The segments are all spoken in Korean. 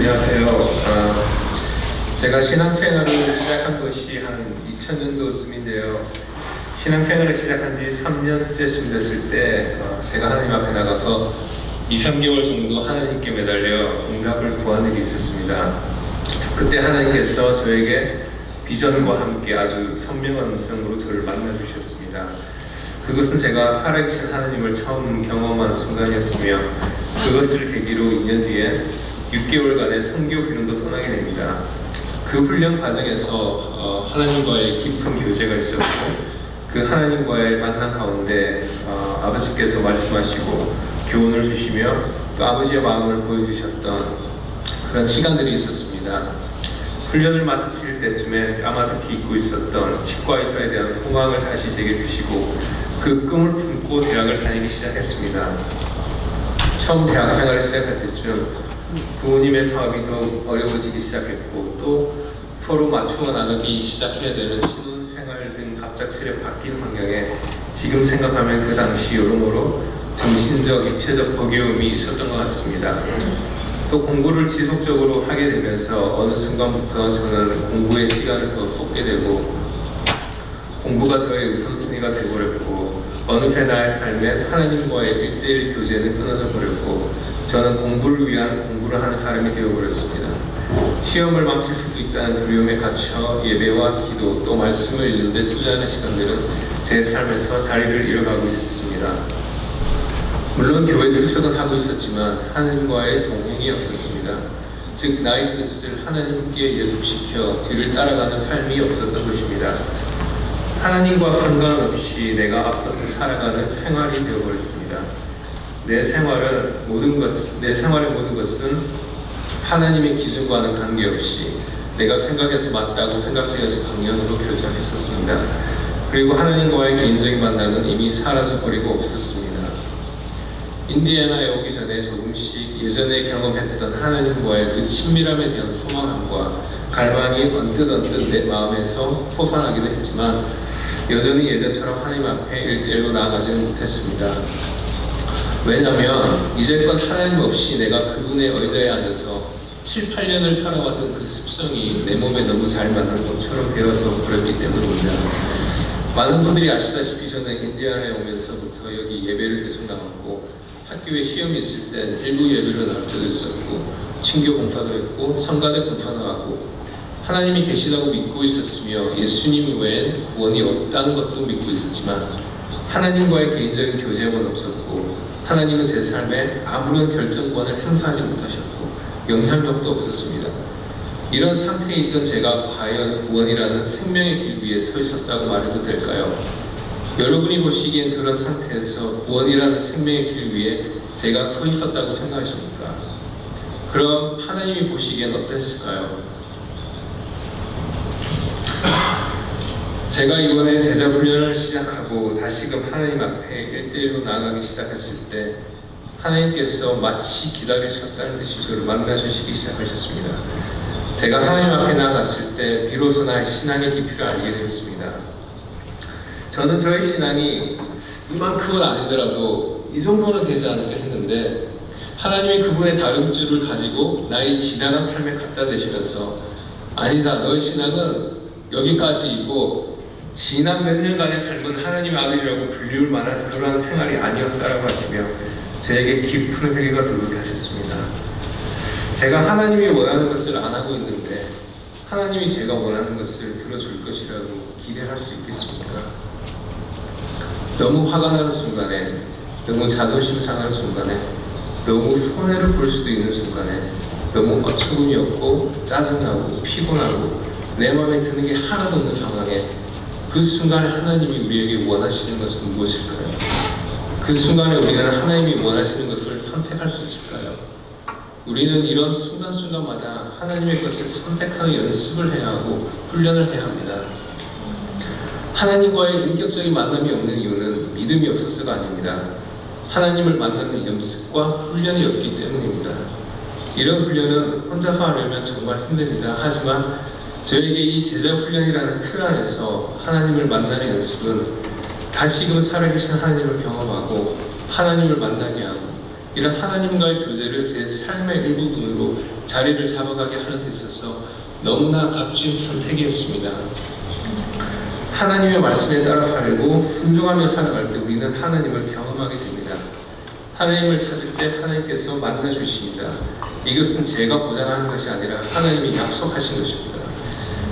안녕하세요. 제가 신앙생활을 시작한 것이 한 2000년도쯤인데요. 신앙생활을 시작한 지 3년째쯤 됐을 때 제가 하나님 앞에 나가서 2-3개월 정도 하나님께 매달려 응답을 구한 일이 있었습니다. 그때 하나님께서 저에게 비전과 함께 아주 선명한 음성으로 저를 만나주셨습니다. 그것은 제가 살아계신 하나님을 처음 경험한 순간이었으며 그것을 계기로 2년 뒤에 6개월간의 선교 훈련도 떠나게 됩니다. 그 훈련 과정에서 하나님과의 깊은 교제가 있었고 그 하나님과의 만남 가운데 아버지께서 말씀하시고 교훈을 주시며 또 아버지의 마음을 보여주셨던 그런 시간들이 있었습니다. 훈련을 마칠 때쯤에 까마득히 잊고 있었던 치과의사에 대한 소망을 다시 제게 주시고 그 꿈을 품고 대학을 다니기 시작했습니다. 처음 대학 생활을 시작할 때쯤 부모님의 사업이 더욱 어려워지기 시작했고 또 서로 맞추어 나가기 시작해야 되는 신혼생활 등 갑작스레 바뀐 환경에 지금 생각하면 그 당시 여러모로 정신적, 육체적 버거움이 있었던 것 같습니다. 또 공부를 지속적으로 하게 되면서 어느 순간부터 저는 공부에 시간을 더 쏟게 되고 공부가 저의 우선순위가 되어버렸고 어느새 나의 삶에 하나님과의 1:1 교제는 끊어져 버렸고 저는 공부를 위한 공부를 하는 사람이 되어버렸습니다. 시험을 망칠 수도 있다는 두려움에 갇혀 예배와 기도 또 말씀을 읽는 데 투자하는 시간들은 제 삶에서 자리를 잃어가고 있었습니다. 물론 교회 출석은 하고 있었지만 하나님과의 동행이 없었습니다. 즉 나의 뜻을 하나님께 예속시켜 뒤를 따라가는 삶이 없었던 것입니다. 하나님과 상관없이 내가 앞서서 살아가는 생활이 되어버렸습니다. 내 생활의 모든 것은 하나님의 기준과는 관계없이 내가 생각해서 맞다고 생각되어서 방향으로 결정했었습니다. 그리고 하나님과의 개인적인 만남은 이미 사라져버리고 없었습니다. 인디애나에 오기 전에 조금씩 예전에 경험했던 하나님과의 그 친밀함에 대한 소망함과 갈망이 언뜻 내 마음에서 솟아나기도 했지만 여전히 예전처럼 하나님 앞에 1:1로 나아가지는 못했습니다. 왜냐하면 이제껏 하나님 없이 내가 그분의 의자에 앉아서 7-8년을 살아왔던 그 습성이 내 몸에 너무 잘 맞는 것처럼 되어서 버렸기 때문입니다. 많은 분들이 아시다시피 저는 인디애나에 오면서부터 여기 예배를 계속 나왔고 학교에 시험이 있을 때 일부 예배를 나올 때도 있었고 친교 봉사도 했고 성가대 봉사도 하고 하나님이 계시다고 믿고 있었으며 예수님 외엔 구원이 없다는 것도 믿고 있었지만 하나님과의 개인적인 교제는 없었고 하나님은 제 삶에 아무런 결정권을 행사하지 못하셨고 영향력도 없었습니다. 이런 상태에 있던 제가 과연 구원이라는 생명의 길 위에 서 있었다고 말해도 될까요? 여러분이 보시기엔 그런 상태에서 구원이라는 생명의 길 위에 제가 서 있었다고 생각하십니까? 그럼 하나님이 보시기엔 어땠을까요? 제가 이번에 제자 훈련을 시작하고 다시금 하나님 앞에 1:1로 나아가기 시작했을 때 하나님께서 마치 기다리셨다는 듯이 저를 만나주시기 시작하셨습니다. 제가 하나님 앞에 나아갔을 때 비로소 나의 신앙의 깊이를 알게 되었습니다. 저는 저의 신앙이 이만큼은 아니더라도 이 정도는 되지 않을까 했는데 하나님이 그분의 다름줄을 가지고 나의 지나간 삶에 갖다 대시면서 아니다, 너의 신앙은 여기까지이고 지난 몇 년간의 삶은 하나님의 아들이라고 불리울 만한 그러한 생활이 아니었다라고 하시며 저에게 깊은 회개가 들게 하셨습니다. 제가 하나님이 원하는 것을 안 하고 있는데 하나님이 제가 원하는 것을 들어줄 것이라고 기대할 수 있겠습니까? 너무 화가 나는 순간에, 너무 자존심 상하는 순간에, 너무 손해를 볼 수도 있는 순간에 너무 어처구니 없고 짜증나고 피곤하고 내 마음에 드는 게 하나도 없는 상황에 그 순간에 하나님이 우리에게 원하시는 것은 무엇일까요? 그 순간에 우리는 하나님이 원하시는 것을 선택할 수 있을까요? 우리는 이런 순간순간마다 하나님의 것을 선택하는 연습을 해야 하고 훈련을 해야 합니다. 하나님과의 인격적인 만남이 없는 이유는 믿음이 없어서가 아닙니다. 하나님을 만나는 연습과 훈련이 없기 때문입니다. 이런 훈련은 혼자서 하려면 정말 힘듭니다. 하지만 저에게 이 제자 훈련이라는 틀 안에서 하나님을 만나는 연습은 다시금 살아계신 하나님을 경험하고 하나님을 만나게 하고 이런 하나님과의 교제를 제 삶의 일부분으로 자리를 잡아가게 하는 데 있어서 너무나 값진 선택이었습니다. 하나님의 말씀에 따라 살고 순종하며 살아갈 때 우리는 하나님을 경험하게 됩니다. 하나님을 찾을 때 하나님께서 만나 주십니다. 이것은 제가 보장하는 것이 아니라 하나님이 약속하신 것입니다.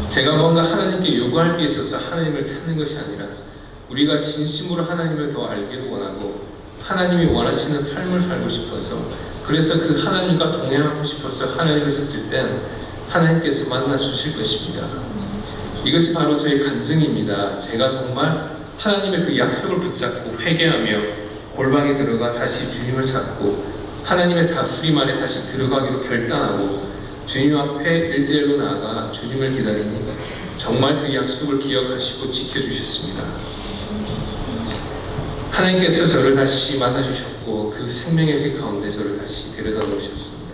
제가 뭔가 하나님께 요구할 게 있어서 하나님을 찾는 것이 아니라 우리가 진심으로 하나님을 더 알기를 원하고 하나님이 원하시는 삶을 살고 싶어서, 그래서 그 하나님과 동행하고 싶어서 하나님을 찾을 땐 하나님께서 만나 주실 것입니다. 이것이 바로 저의 간증입니다. 제가 정말 하나님의 그 약속을 붙잡고 회개하며 골방에 들어가 다시 주님을 찾고 하나님의 다스림 안에 다시 들어가기로 결단하고 주님 앞에 1대1로 나아가 주님을 기다리니 정말 그 약속을 기억하시고 지켜주셨습니다. 하나님께서 저를 다시 만나주셨고 그 생명의 길 가운데 저를 다시 데려다 놓으셨습니다.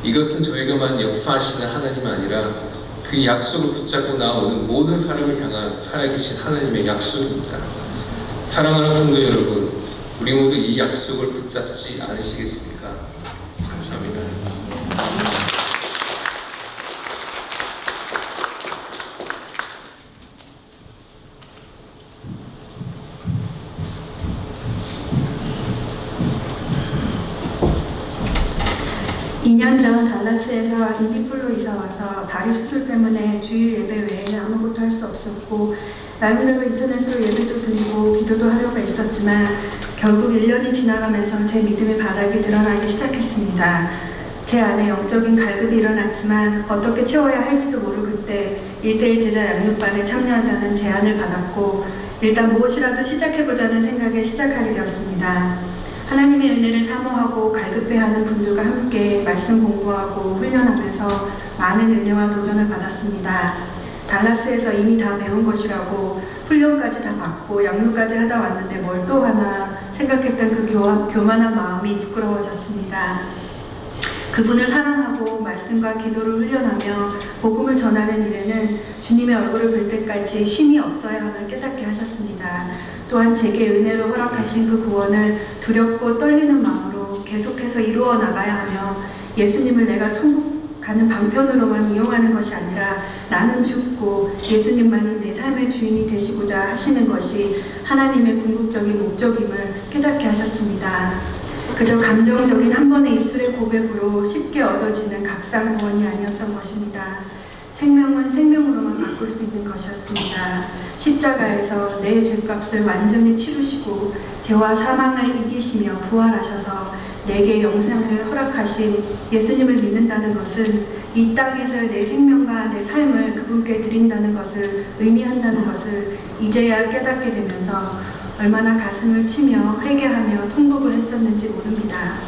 이것은 저에게만 역사하시는 하나님이 아니라 그 약속을 붙잡고 나오는 모든 사람을 향한 살아계신 하나님의 약속입니다. 사랑하는 성도 여러분, 우리 모두 이 약속을 붙잡지 않으시겠습니까? 감사합니다. 2년 전 달라스에서 인디폴로 이사 와서 다리 수술 때문에 주일 예배 외에는 아무것도 할 수 없었고 나름대로 인터넷으로 예배도 드리고 기도도 하려고 했었지만 결국 1년이 지나가면서 제 믿음의 바닥이 드러나기 시작했습니다. 제 안에 영적인 갈급이 일어났지만 어떻게 채워야 할지도 모를 그때 1대1 제자 양육반에 참여하자는 제안을 받았고 일단 무엇이라도 시작해보자는 생각에 시작하게 되었습니다. 하나님의 은혜를 사모하고 갈급해하는 분들과 함께 말씀 공부하고 훈련하면서 많은 은혜와 도전을 받았습니다. 달라스에서 이미 다 배운 것이라고 훈련까지 다 받고 양육까지 하다 왔는데 뭘 또 하나 생각했던 그 교만한 마음이 부끄러워졌습니다. 그분을 사랑하고 말씀과 기도를 훈련하며 복음을 전하는 일에는 주님의 얼굴을 볼 때까지 쉼이 없어야 함을 깨닫게 하셨습니다. 또한 제게 은혜로 허락하신 그 구원을 두렵고 떨리는 마음으로 계속해서 이루어 나가야 하며 예수님을 내가 천국 가는 방편으로만 이용하는 것이 아니라 나는 죽고 예수님만이 내 삶의 주인이 되시고자 하시는 것이 하나님의 궁극적인 목적임을 깨닫게 하셨습니다. 그저 감정적인 한 번의 입술의 고백으로 쉽게 얻어지는 값싼 구원이 아니었던 것입니다. 생명은 생명으로만 바꿀 수 있는 것이었습니다. 십자가에서 내 죄값을 완전히 치르시고 죄와 사망을 이기시며 부활하셔서 내게 영생을 허락하신 예수님을 믿는다는 것은 이 땅에서의 내 생명과 내 삶을 그분께 드린다는 것을 의미한다는 것을 이제야 깨닫게 되면서 얼마나 가슴을 치며 회개하며 통곡을 했었는지 모릅니다.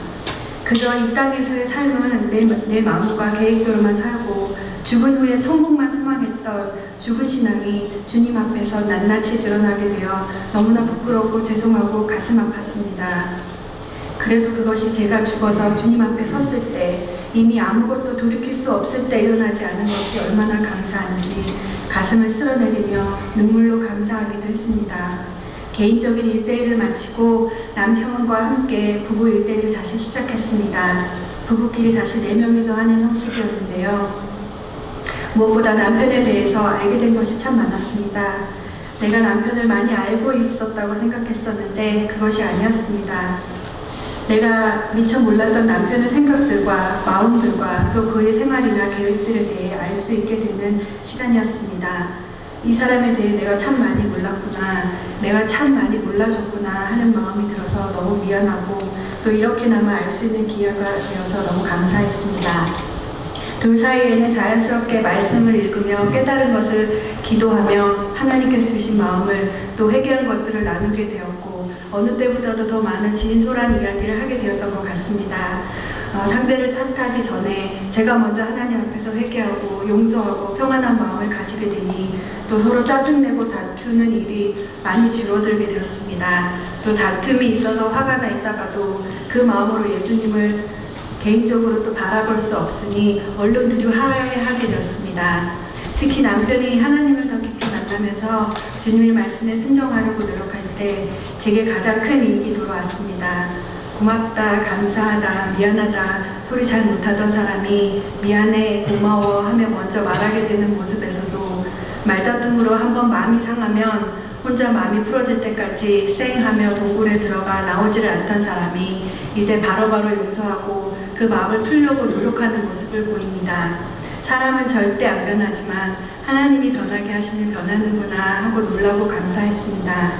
그저 이 땅에서의 삶은 내 마음과 계획대로만 살고 죽은 후에 천국만 소망했던 죽은 신앙이 주님 앞에서 낱낱이 드러나게 되어 너무나 부끄럽고 죄송하고 가슴 아팠습니다. 그래도 그것이 제가 죽어서 주님 앞에 섰을 때 이미 아무것도 돌이킬 수 없을 때 일어나지 않은 것이 얼마나 감사한지 가슴을 쓸어내리며 눈물로 감사하기도 했습니다. 개인적인 1대1을 마치고 남편과 함께 부부 1대1을 다시 시작했습니다. 부부끼리 다시 4명이서 하는 형식이었는데요. 무엇보다 남편에 대해서 알게 된 것이 참 많았습니다. 내가 남편을 많이 알고 있었다고 생각했었는데 그것이 아니었습니다. 내가 미처 몰랐던 남편의 생각들과 마음들과 또 그의 생활이나 계획들에 대해 알 수 있게 되는 시간이었습니다. 이 사람에 대해 내가 참 많이 몰랐구나, 내가 참 많이 몰라줬구나 하는 마음이 들어서 너무 미안하고 또 이렇게나마 알 수 있는 기회가 되어서 너무 감사했습니다. 둘 사이에는 자연스럽게 말씀을 읽으며 깨달은 것을 기도하며 하나님께서 주신 마음을 또 회개한 것들을 나누게 되었고 어느 때보다도 더 많은 진솔한 이야기를 하게 되었던 것 같습니다. 상대를 탓하기 전에 제가 먼저 하나님 앞에서 회개하고 용서하고 평안한 마음을 가지게 되니 또 서로 짜증내고 다투는 일이 많이 줄어들게 되었습니다. 또 다툼이 있어서 화가 나 있다가도 그 마음으로 예수님을 개인적으로 또 바라볼 수 없으니 얼른 두려워하게 되었습니다. 특히 남편이 하나님을 더 깊이 만나면서 주님의 말씀에 순종하려고 노력할 때 제게 가장 큰 이익이 돌아왔습니다. 고맙다, 감사하다, 미안하다 소리 잘 못하던 사람이 미안해, 고마워 하며 먼저 말하게 되는 모습에서도 말다툼으로 한번 마음이 상하면 혼자 마음이 풀어질 때까지 쌩 하며 동굴에 들어가 나오지를 않던 사람이 이제 바로바로 용서하고 그 마음을 풀려고 노력하는 모습을 보입니다. 사람은 절대 안 변하지만 하나님이 변하게 하시면 변하는구나 하고 놀라고 감사했습니다.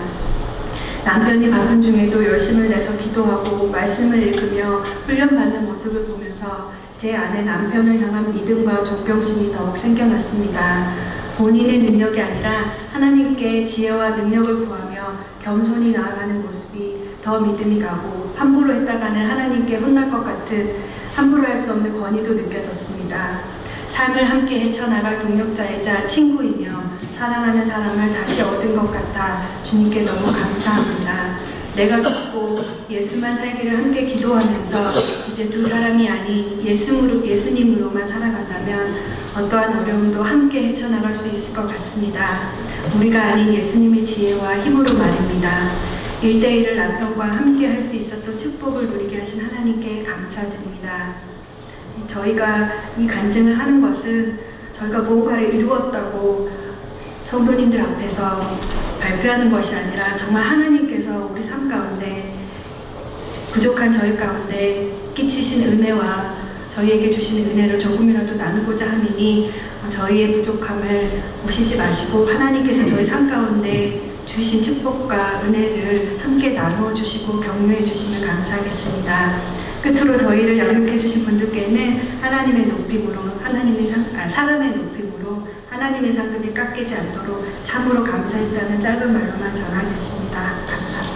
남편이 바쁜 중에도 열심을 내서 기도하고 말씀을 읽으며 훈련받는 모습을 보면서 제 안에 남편을 향한 믿음과 존경심이 더욱 생겨났습니다. 본인의 능력이 아니라 하나님께 지혜와 능력을 구하며 겸손히 나아가는 모습이 더 믿음이 가고 함부로 했다가는 하나님께 혼날 것 같은 함부로 할 수 없는 권위도 느껴졌습니다. 삶을 함께 헤쳐나갈 동력자이자 친구이며 사랑하는 사람을 다시 얻은 것 같아 주님께 너무 감사합니다. 내가 죽고 예수만 살기를 함께 기도하면서 이제 두 사람이 아닌 예수님으로만 살아간다면 어떠한 어려움도 함께 헤쳐나갈 수 있을 것 같습니다. 우리가 아닌 예수님의 지혜와 힘으로 말입니다. 1대1을 남편과 함께 할 수 있었던 축복을 누리게 하신 하나님께 감사드립니다. 저희가 이 간증을 하는 것은 저희가 무언가를 이루었다고 성도님들 앞에서 발표하는 것이 아니라 정말 하나님께서 우리 삶 가운데 부족한 저희 가운데 끼치신 은혜와 저희에게 주시는 은혜를 조금이라도 나누고자 함이니 저희의 부족함을 보시지 마시고 하나님께서 저희 삶 가운데 주신 축복과 은혜를 함께 나누어 주시고 격려해 주시면 감사하겠습니다. 끝으로 저희를 양육해 주신 분들께는 하나님의 높임으로 사람의 높임으로 하나님의 상급이 깎이지 않도록 참으로 감사했다는 짧은 말로만 전하겠습니다. 감사합니다.